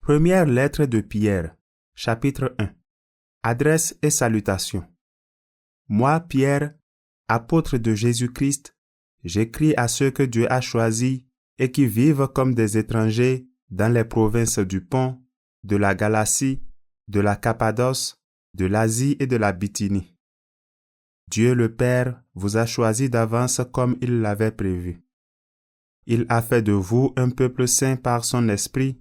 Première lettre de Pierre, chapitre 1. Adresse et salutations. Moi, Pierre, apôtre de Jésus-Christ, j'écris à ceux que Dieu a choisis et qui vivent comme des étrangers dans les provinces du Pont, de la Galatie, de la Cappadoce, de l'Asie et de la Bithynie. Dieu le Père vous a choisis d'avance comme il l'avait prévu. Il a fait de vous un peuple saint par son esprit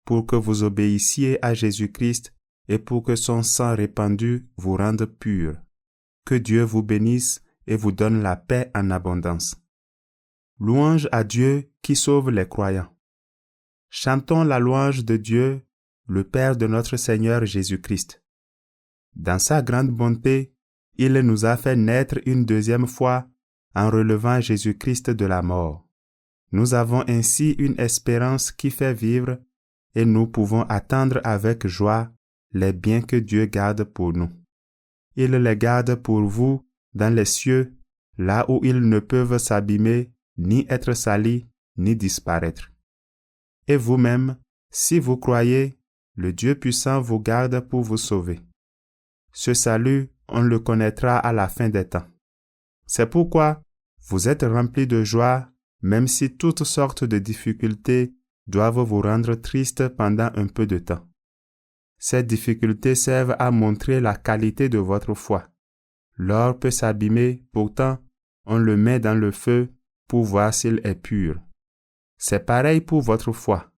pour que vous obéissiez à Jésus-Christ et pour que son sang répandu vous rende purs. Que Dieu vous bénisse et vous donne la paix en abondance. Louange à Dieu qui sauve les croyants. Chantons la louange de Dieu, le Père de notre Seigneur Jésus-Christ. Dans sa grande bonté, il nous a fait naître une deuxième fois en relevant Jésus-Christ de la mort. Nous avons ainsi une espérance qui fait vivre et nous pouvons attendre avec joie les biens que Dieu garde pour nous. Il les garde pour vous dans les cieux, là où ils ne peuvent s'abîmer, ni être salis, ni disparaître. Et vous-même, si vous croyez, le Dieu puissant vous garde pour vous sauver. Ce salut, on le connaîtra à la fin des temps. C'est pourquoi vous êtes remplis de joie, même si toutes sortes de difficultés doivent vous rendre triste pendant un peu de temps. Ces difficultés servent à montrer la qualité de votre foi. L'or peut s'abîmer, pourtant, on le met dans le feu pour voir s'il est pur. C'est pareil pour votre foi.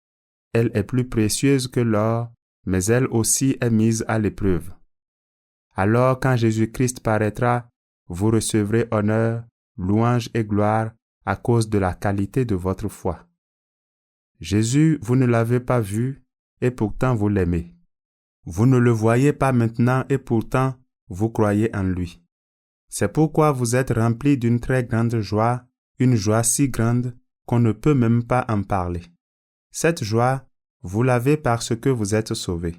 Elle est plus précieuse que l'or, mais elle aussi est mise à l'épreuve. Alors, quand Jésus-Christ paraîtra, vous recevrez honneur, louange et gloire à cause de la qualité de votre foi. Jésus, vous ne l'avez pas vu, et pourtant vous l'aimez. Vous ne le voyez pas maintenant, et pourtant vous croyez en lui. C'est pourquoi vous êtes remplis d'une très grande joie, une joie si grande qu'on ne peut même pas en parler. Cette joie, vous l'avez parce que vous êtes sauvés.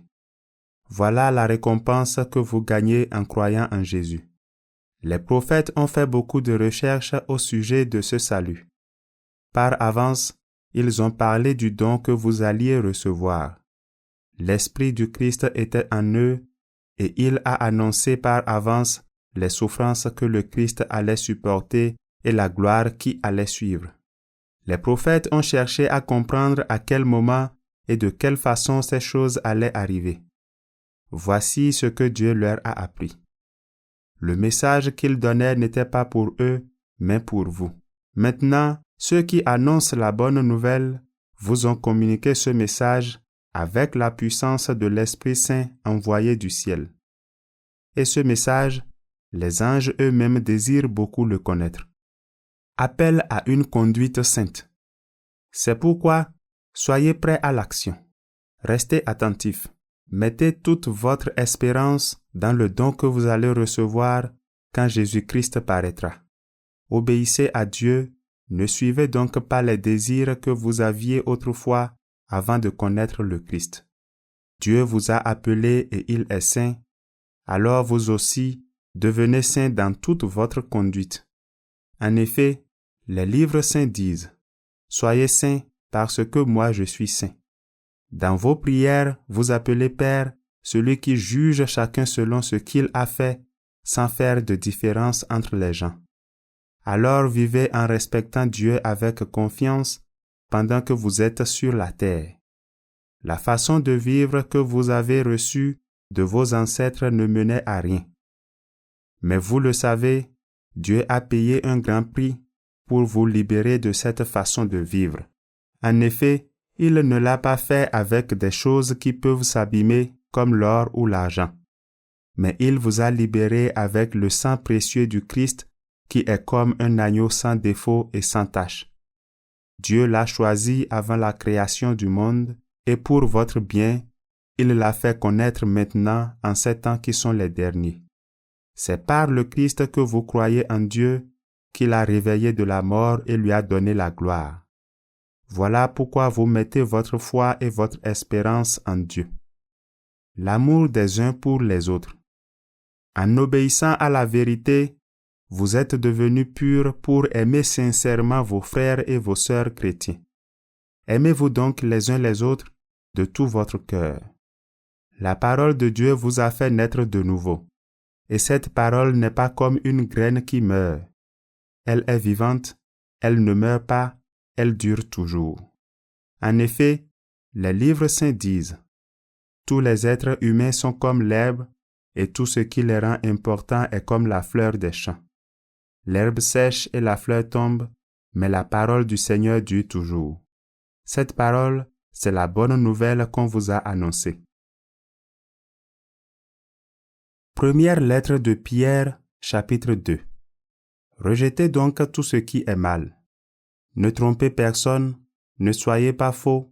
Voilà la récompense que vous gagnez en croyant en Jésus. Les prophètes ont fait beaucoup de recherches au sujet de ce salut. Par avance, ils ont parlé du don que vous alliez recevoir. L'Esprit du Christ était en eux et il a annoncé par avance les souffrances que le Christ allait supporter et la gloire qui allait suivre. Les prophètes ont cherché à comprendre à quel moment et de quelle façon ces choses allaient arriver. Voici ce que Dieu leur a appris. Le message qu'ils donnaient n'était pas pour eux, mais pour vous. Maintenant, ceux qui annoncent la bonne nouvelle vous ont communiqué ce message avec la puissance de l'Esprit Saint envoyé du ciel. Et ce message, les anges eux-mêmes désirent beaucoup le connaître. Appel à une conduite sainte. C'est pourquoi, soyez prêts à l'action. Restez attentifs. Mettez toute votre espérance dans le don que vous allez recevoir quand Jésus-Christ paraîtra. Obéissez à Dieu, ne suivez donc pas les désirs que vous aviez autrefois avant de connaître le Christ. Dieu vous a appelé et il est saint, alors vous aussi devenez saints dans toute votre conduite. En effet, les livres saints disent « Soyez saints parce que moi je suis saint ». Dans vos prières, vous appelez Père celui qui juge chacun selon ce qu'il a fait, sans faire de différence entre les gens. Alors vivez en respectant Dieu avec confiance pendant que vous êtes sur la terre. La façon de vivre que vous avez reçue de vos ancêtres ne menait à rien. Mais vous le savez, Dieu a payé un grand prix pour vous libérer de cette façon de vivre. En effet, il ne l'a pas fait avec des choses qui peuvent s'abîmer comme l'or ou l'argent. Mais il vous a libéré avec le sang précieux du Christ qui est comme un agneau sans défaut et sans tache. Dieu l'a choisi avant la création du monde et pour votre bien, il l'a fait connaître maintenant en ces temps qui sont les derniers. C'est par le Christ que vous croyez en Dieu qu'il a réveillé de la mort et lui a donné la gloire. Voilà pourquoi vous mettez votre foi et votre espérance en Dieu. L'amour des uns pour les autres. En obéissant à la vérité, vous êtes devenus purs pour aimer sincèrement vos frères et vos sœurs chrétiens. Aimez-vous donc les uns les autres de tout votre cœur. La parole de Dieu vous a fait naître de nouveau. Et cette parole n'est pas comme une graine qui meurt. Elle est vivante, elle ne meurt pas, elle dure toujours. En effet, les livres saints disent: tous les êtres humains sont comme l'herbe, et tout ce qui les rend importants est comme la fleur des champs. L'herbe sèche et la fleur tombe, mais la parole du Seigneur dure toujours. Cette parole, c'est la bonne nouvelle qu'on vous a annoncée. Première lettre de Pierre, chapitre 2. Rejetez donc tout ce qui est mal. Ne trompez personne, ne soyez pas faux,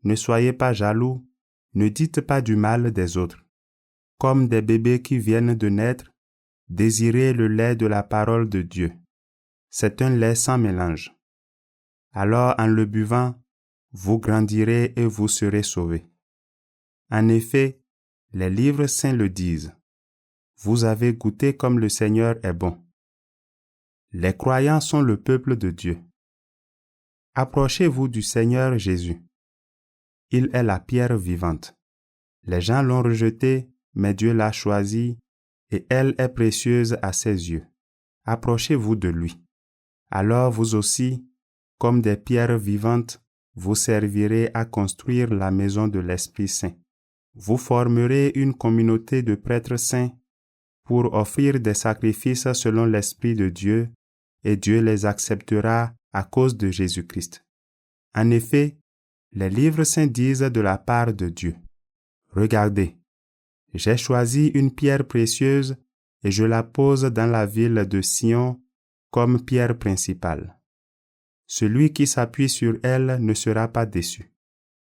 ne soyez pas jaloux, ne dites pas du mal des autres. Comme des bébés qui viennent de naître, désirez le lait de la parole de Dieu. C'est un lait sans mélange. Alors en le buvant, vous grandirez et vous serez sauvés. En effet, les livres saints le disent. Vous avez goûté comme le Seigneur est bon. Les croyants sont le peuple de Dieu. Approchez-vous du Seigneur Jésus. Il est la pierre vivante. Les gens l'ont rejetée, mais Dieu l'a choisie, et elle est précieuse à ses yeux. Approchez-vous de lui. Alors vous aussi, comme des pierres vivantes, vous servirez à construire la maison de l'Esprit Saint. Vous formerez une communauté de prêtres saints pour offrir des sacrifices selon l'Esprit de Dieu, et Dieu les acceptera à cause de Jésus-Christ. En effet, les livres saints disent de la part de Dieu: regardez, j'ai choisi une pierre précieuse et je la pose dans la ville de Sion comme pierre principale. Celui qui s'appuie sur elle ne sera pas déçu.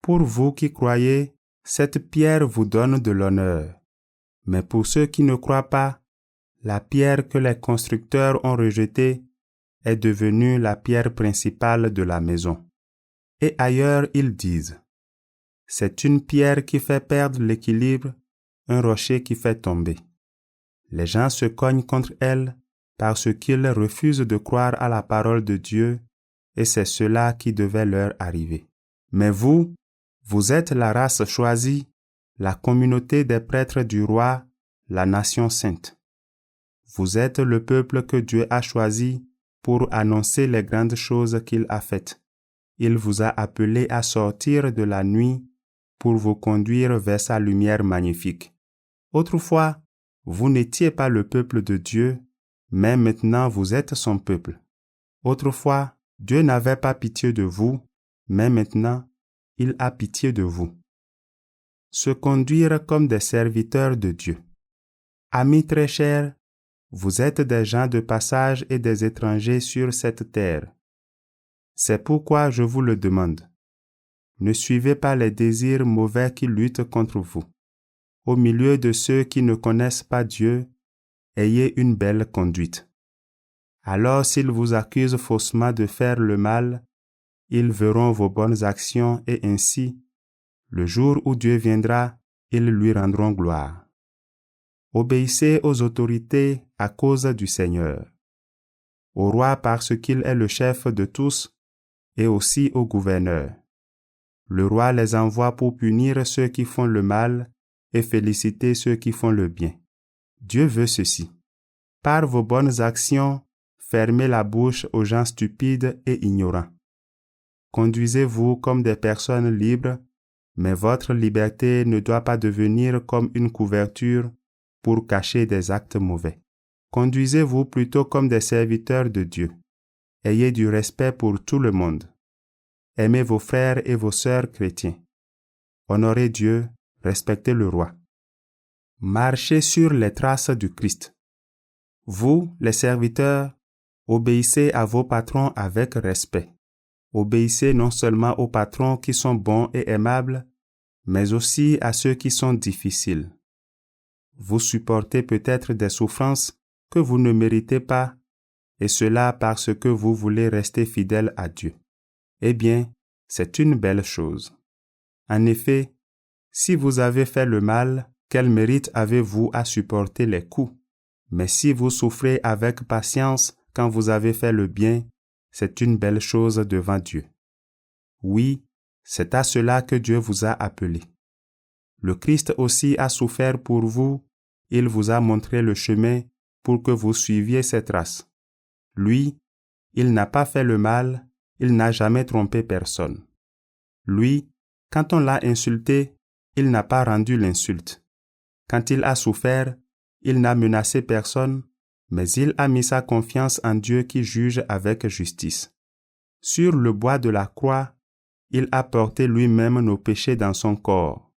Pour vous qui croyez, cette pierre vous donne de l'honneur. Mais pour ceux qui ne croient pas, la pierre que les constructeurs ont rejetée est devenue la pierre principale de la maison. Et ailleurs, ils disent: c'est une pierre qui fait perdre l'équilibre, un rocher qui fait tomber. Les gens se cognent contre elle parce qu'ils refusent de croire à la parole de Dieu, et c'est cela qui devait leur arriver. Mais vous, vous êtes la race choisie, la communauté des prêtres du roi, la nation sainte. Vous êtes le peuple que Dieu a choisi pour annoncer les grandes choses qu'il a faites. Il vous a appelés à sortir de la nuit pour vous conduire vers sa lumière magnifique. Autrefois, vous n'étiez pas le peuple de Dieu, mais maintenant vous êtes son peuple. Autrefois, Dieu n'avait pas pitié de vous, mais maintenant, il a pitié de vous. Se conduire comme des serviteurs de Dieu. Amis très chers, vous êtes des gens de passage et des étrangers sur cette terre. C'est pourquoi je vous le demande. Ne suivez pas les désirs mauvais qui luttent contre vous. Au milieu de ceux qui ne connaissent pas Dieu, ayez une belle conduite. Alors s'ils vous accusent faussement de faire le mal, ils verront vos bonnes actions et ainsi, le jour où Dieu viendra, ils lui rendront gloire. Obéissez aux autorités à cause du Seigneur. Au roi parce qu'il est le chef de tous, et aussi au gouverneur. Le roi les envoie pour punir ceux qui font le mal et féliciter ceux qui font le bien. Dieu veut ceci. Par vos bonnes actions, fermez la bouche aux gens stupides et ignorants. Conduisez-vous comme des personnes libres, mais votre liberté ne doit pas devenir comme une couverture pour cacher des actes mauvais. Conduisez-vous plutôt comme des serviteurs de Dieu. Ayez du respect pour tout le monde. Aimez vos frères et vos sœurs chrétiens. Honorez Dieu, respectez le roi. Marchez sur les traces du Christ. Vous, les serviteurs, obéissez à vos patrons avec respect. Obéissez non seulement aux patrons qui sont bons et aimables, mais aussi à ceux qui sont difficiles. Vous supportez peut-être des souffrances que vous ne méritez pas, et cela parce que vous voulez rester fidèle à Dieu. Eh bien, c'est une belle chose. En effet, si vous avez fait le mal, quel mérite avez-vous à supporter les coups? Mais si vous souffrez avec patience quand vous avez fait le bien, c'est une belle chose devant Dieu. Oui, C'est à cela que Dieu vous a appelé. Le Christ aussi a souffert pour vous, il vous a montré le chemin pour que vous suiviez ses traces. Lui, il n'a pas fait le mal, il n'a jamais trompé personne. Lui, quand on l'a insulté, il n'a pas rendu l'insulte. Quand il a souffert, il n'a menacé personne, mais il a mis sa confiance en Dieu qui juge avec justice. Sur le bois de la croix, il a porté lui-même nos péchés dans son corps.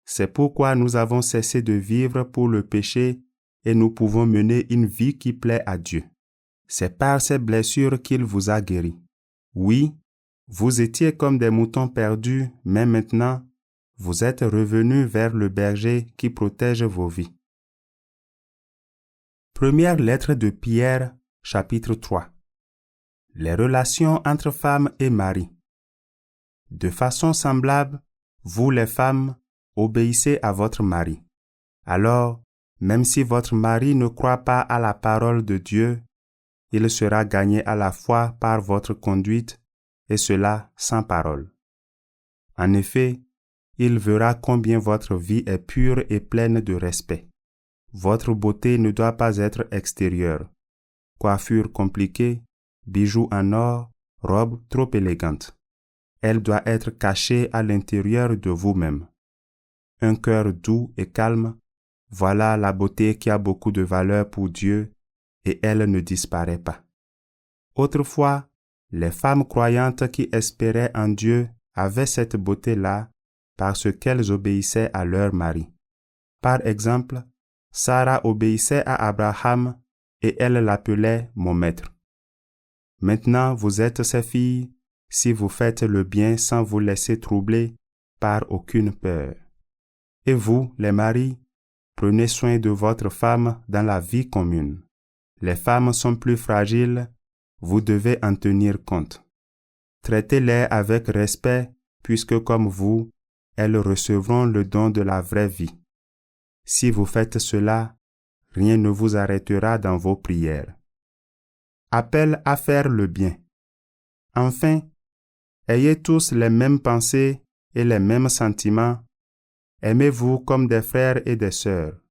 C'est pourquoi nous avons cessé de vivre pour le péché et nous pouvons mener une vie qui plaît à Dieu. C'est par ces blessures qu'il vous a guéris. Oui, vous étiez comme des moutons perdus, mais maintenant, vous êtes revenus vers le berger qui protège vos vies. Première lettre de Pierre, chapitre 3. Les relations entre femmes et mari. De façon semblable, vous les femmes, obéissez à votre mari. Alors, même si votre mari ne croit pas à la parole de Dieu, il sera gagné à la foi par votre conduite, et cela sans parole. En effet, il verra combien votre vie est pure et pleine de respect. Votre beauté ne doit pas être extérieure. Coiffure compliquée, bijoux en or, robe trop élégante. Elle doit être cachée à l'intérieur de vous-même. Un cœur doux et calme, voilà la beauté qui a beaucoup de valeur pour Dieu et elle ne disparaît pas. Autrefois, les femmes croyantes qui espéraient en Dieu avaient cette beauté-là parce qu'elles obéissaient à leur mari. Par exemple, Sarah obéissait à Abraham et elle l'appelait « mon maître ». Maintenant, vous êtes ses filles si vous faites le bien sans vous laisser troubler par aucune peur. Et vous, les maris, prenez soin de votre femme dans la vie commune. Les femmes sont plus fragiles, vous devez en tenir compte. Traitez-les avec respect, puisque comme vous, elles recevront le don de la vraie vie. Si vous faites cela, rien ne vous arrêtera dans vos prières. Appel à faire le bien. Enfin, ayez tous les mêmes pensées et les mêmes sentiments. Aimez-vous comme des frères et des sœurs.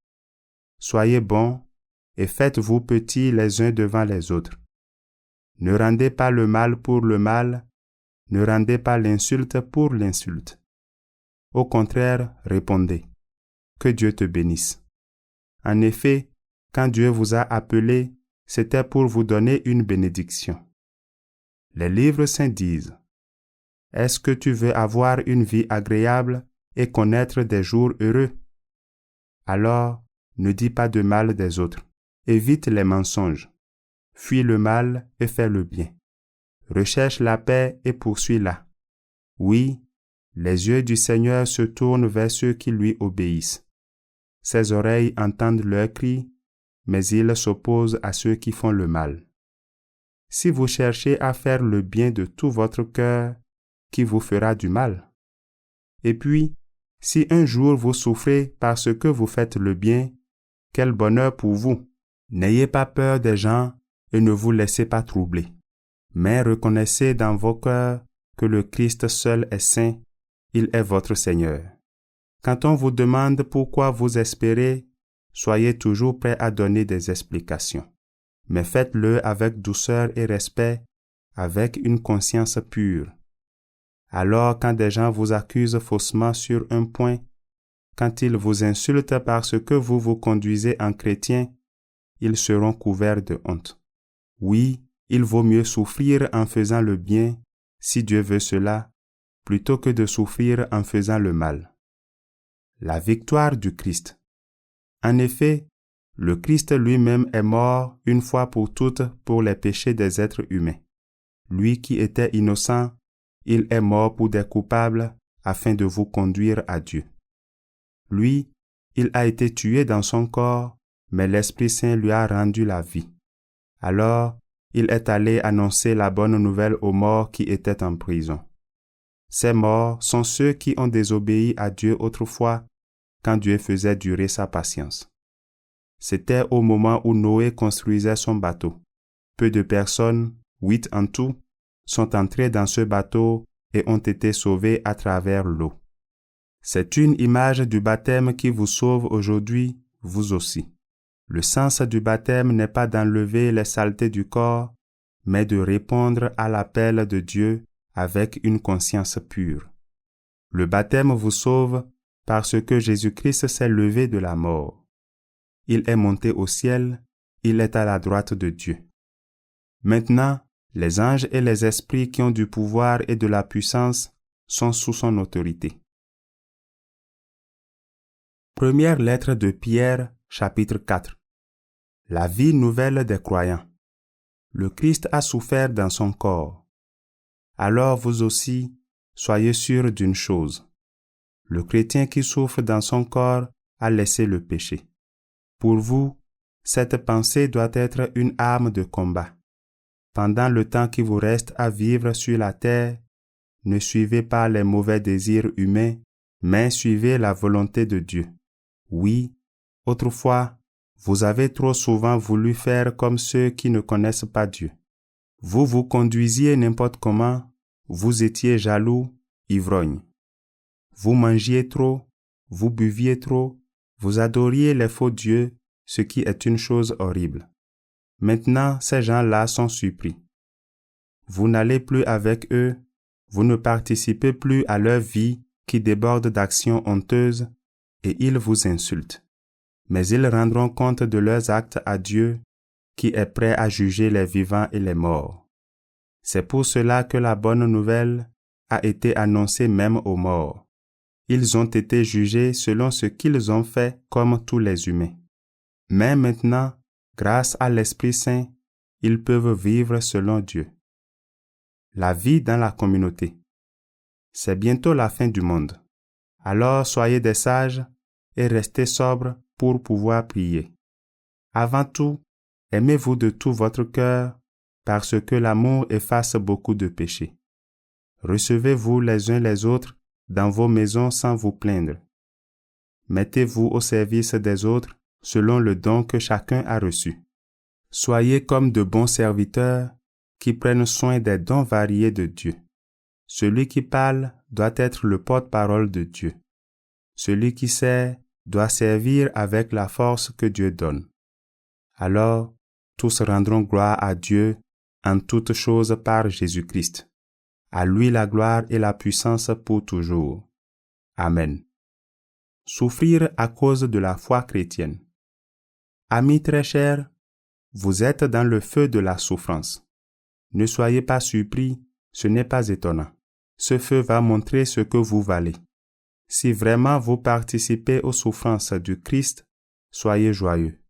Soyez bons et faites-vous petits les uns devant les autres. Ne rendez pas le mal pour le mal, ne rendez pas l'insulte pour l'insulte. Au contraire, répondez. Que Dieu te bénisse. En effet, quand Dieu vous a appelé, c'était pour vous donner une bénédiction. Les livres saints disent: Est-ce que tu veux avoir une vie agréable et connaître des jours heureux? Alors, ne dis pas de mal des autres. Évite les mensonges. Fuis le mal et fais le bien. Recherche la paix et poursuis-la. Oui, les yeux du Seigneur se tournent vers ceux qui lui obéissent. Ses oreilles entendent leurs cris, mais il s'oppose à ceux qui font le mal. Si vous cherchez à faire le bien de tout votre cœur, qui vous fera du mal? Et puis, si un jour vous souffrez parce que vous faites le bien, quel bonheur pour vous! N'ayez pas peur des gens et ne vous laissez pas troubler. Mais reconnaissez dans vos cœurs que le Christ seul est saint, il est votre Seigneur. Quand on vous demande pourquoi vous espérez, soyez toujours prêts à donner des explications. Mais faites-le avec douceur et respect, avec une conscience pure. Alors, quand des gens vous accusent faussement sur un point, quand ils vous insultent parce que vous vous conduisez en chrétien, ils seront couverts de honte. Oui, il vaut mieux souffrir en faisant le bien, si Dieu veut cela, plutôt que de souffrir en faisant le mal. La victoire du Christ. En effet, le Christ lui-même est mort une fois pour toutes pour les péchés des êtres humains. Lui qui était innocent, il est mort pour des coupables afin de vous conduire à Dieu. Lui, il a été tué dans son corps, mais l'Esprit Saint lui a rendu la vie. Alors, il est allé annoncer la bonne nouvelle aux morts qui étaient en prison. Ces morts sont ceux qui ont désobéi à Dieu autrefois, quand Dieu faisait durer sa patience. C'était au moment où Noé construisait son bateau. Peu de personnes, 8 en tout, sont entrées dans ce bateau et ont été sauvés à travers l'eau. C'est une image du baptême qui vous sauve aujourd'hui, vous aussi. Le sens du baptême n'est pas d'enlever les saletés du corps, mais de répondre à l'appel de Dieu avec une conscience pure. Le baptême vous sauve parce que Jésus-Christ s'est levé de la mort. Il est monté au ciel, il est à la droite de Dieu. Maintenant, les anges et les esprits qui ont du pouvoir et de la puissance sont sous son autorité. Première lettre de Pierre, chapitre 4. La vie nouvelle des croyants. Le Christ a souffert dans son corps. Alors vous aussi, soyez sûrs d'une chose. Le chrétien qui souffre dans son corps a laissé le péché. Pour vous, cette pensée doit être une arme de combat. Pendant le temps qui vous reste à vivre sur la terre, ne suivez pas les mauvais désirs humains, mais suivez la volonté de Dieu. Oui, autrefois, vous avez trop souvent voulu faire comme ceux qui ne connaissent pas Dieu. Vous vous conduisiez n'importe comment, vous étiez jaloux, ivrognes. Vous mangiez trop, vous buviez trop, vous adoriez les faux dieux, ce qui est une chose horrible. Maintenant, ces gens-là sont surpris. Vous n'allez plus avec eux, vous ne participez plus à leur vie qui déborde d'actions honteuses, et ils vous insultent. Mais ils rendront compte de leurs actes à Dieu, qui est prêt à juger les vivants et les morts. C'est pour cela que la bonne nouvelle a été annoncée même aux morts. Ils ont été jugés selon ce qu'ils ont fait comme tous les humains. Mais maintenant, grâce à l'Esprit Saint, ils peuvent vivre selon Dieu. La vie dans la communauté. C'est bientôt la fin du monde. Alors soyez des sages et restez sobres pour pouvoir prier. Avant tout, aimez-vous de tout votre cœur, parce que l'amour efface beaucoup de péchés. Recevez-vous les uns les autres dans vos maisons sans vous plaindre. Mettez-vous au service des autres selon le don que chacun a reçu. Soyez comme de bons serviteurs qui prennent soin des dons variés de Dieu. Celui qui parle doit être le porte-parole de Dieu. Celui qui sert doit servir avec la force que Dieu donne. Alors, tous rendront gloire à Dieu en toutes choses par Jésus-Christ. À lui la gloire et la puissance pour toujours. Amen. Souffrir à cause de la foi chrétienne. Amis très chers, vous êtes dans le feu de la souffrance. Ne soyez pas surpris, ce n'est pas étonnant. Ce feu va montrer ce que vous valez. Si vraiment vous participez aux souffrances du Christ, soyez joyeux.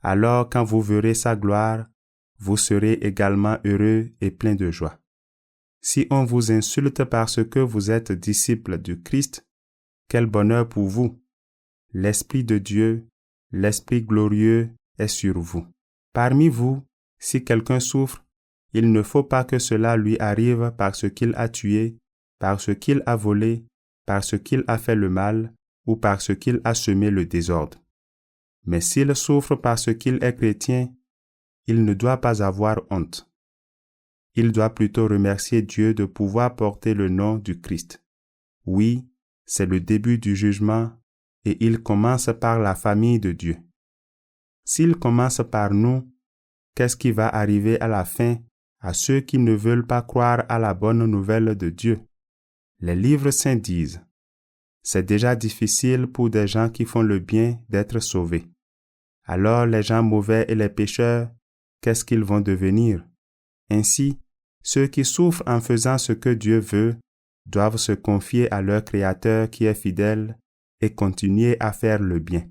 Alors quand vous verrez sa gloire, vous serez également heureux et plein de joie. Si on vous insulte parce que vous êtes disciple du Christ, quel bonheur pour vous! L'Esprit de Dieu, l'Esprit glorieux est sur vous. Parmi vous, si quelqu'un souffre, il ne faut pas que cela lui arrive parce qu'il a tué, parce qu'il a volé, parce qu'il a fait le mal ou parce qu'il a semé le désordre. Mais s'il souffre parce qu'il est chrétien, il ne doit pas avoir honte. Il doit plutôt remercier Dieu de pouvoir porter le nom du Christ. Oui, c'est le début du jugement et il commence par la famille de Dieu. S'il commence par nous, qu'est-ce qui va arriver à la fin à ceux qui ne veulent pas croire à la bonne nouvelle de Dieu? Les livres saints disent, c'est déjà difficile pour des gens qui font le bien d'être sauvés. Alors les gens mauvais et les pécheurs, qu'est-ce qu'ils vont devenir? Ainsi, ceux qui souffrent en faisant ce que Dieu veut doivent se confier à leur Créateur qui est fidèle et continuer à faire le bien.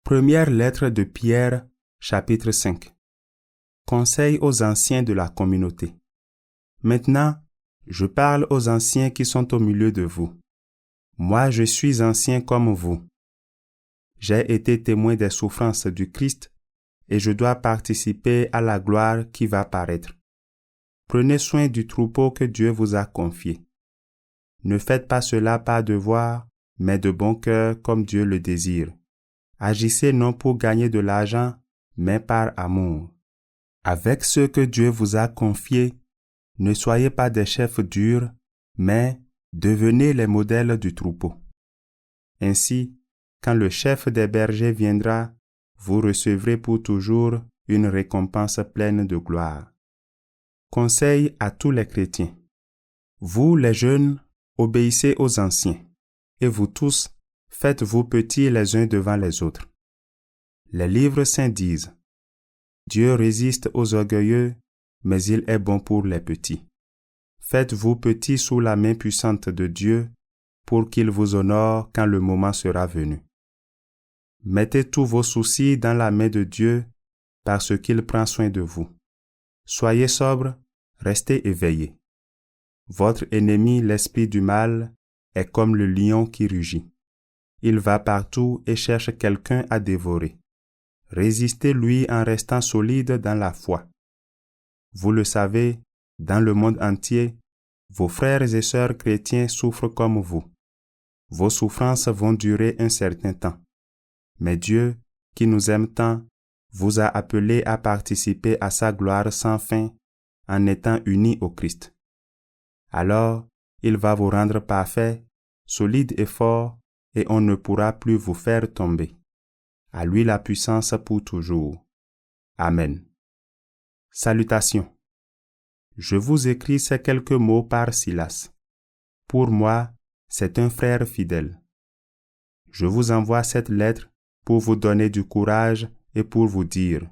Première lettre de Pierre, chapitre 5. Conseil aux anciens de la communauté. Maintenant, je parle aux anciens qui sont au milieu de vous. Moi, je suis ancien comme vous. J'ai été témoin des souffrances du Christ et je dois participer à la gloire qui va paraître. Prenez soin du troupeau que Dieu vous a confié. Ne faites pas cela par devoir, mais de bon cœur comme Dieu le désire. Agissez non pour gagner de l'argent, mais par amour. Avec ce que Dieu vous a confié, Ne soyez pas des chefs durs, mais devenez les modèles du troupeau. Ainsi, quand le chef des bergers viendra, vous recevrez pour toujours une récompense pleine de gloire. Conseil à tous les chrétiens. Vous, les jeunes, obéissez aux anciens, et vous tous, faites-vous petits les uns devant les autres. Les livres saints disent: Dieu résiste aux orgueilleux, mais il est bon pour les petits. Faites-vous petits sous la main puissante de Dieu, pour qu'il vous honore quand le moment sera venu. Mettez tous vos soucis dans la main de Dieu, parce qu'il prend soin de vous. Soyez sobres, restez éveillés. Votre ennemi, l'esprit du mal, est comme le lion qui rugit. Il va partout et cherche quelqu'un à dévorer. Résistez-lui en restant solide dans la foi. Vous le savez, dans le monde entier, vos frères et sœurs chrétiens souffrent comme vous. Vos souffrances vont durer un certain temps. Mais Dieu, qui nous aime tant, vous a appelés à participer à sa gloire sans fin en étant unis au Christ. Alors, il va vous rendre parfaits, solides et forts, et on ne pourra plus vous faire tomber. À lui la puissance pour toujours. Amen. Salutations. Je vous écris ces quelques mots par Silas. Pour moi, c'est un frère fidèle. Je vous envoie cette lettre pour vous donner du courage et pour vous dire: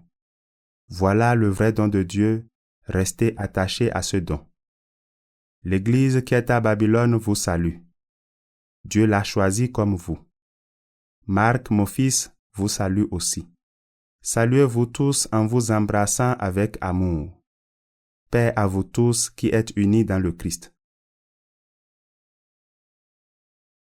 voilà le vrai don de Dieu, restez attachés à ce don. L'Église qui est à Babylone vous salue. Dieu l'a choisi comme vous. Marc, mon fils, vous salue aussi. Saluez-vous tous en vous embrassant avec amour. Paix à vous tous qui êtes unis dans le Christ.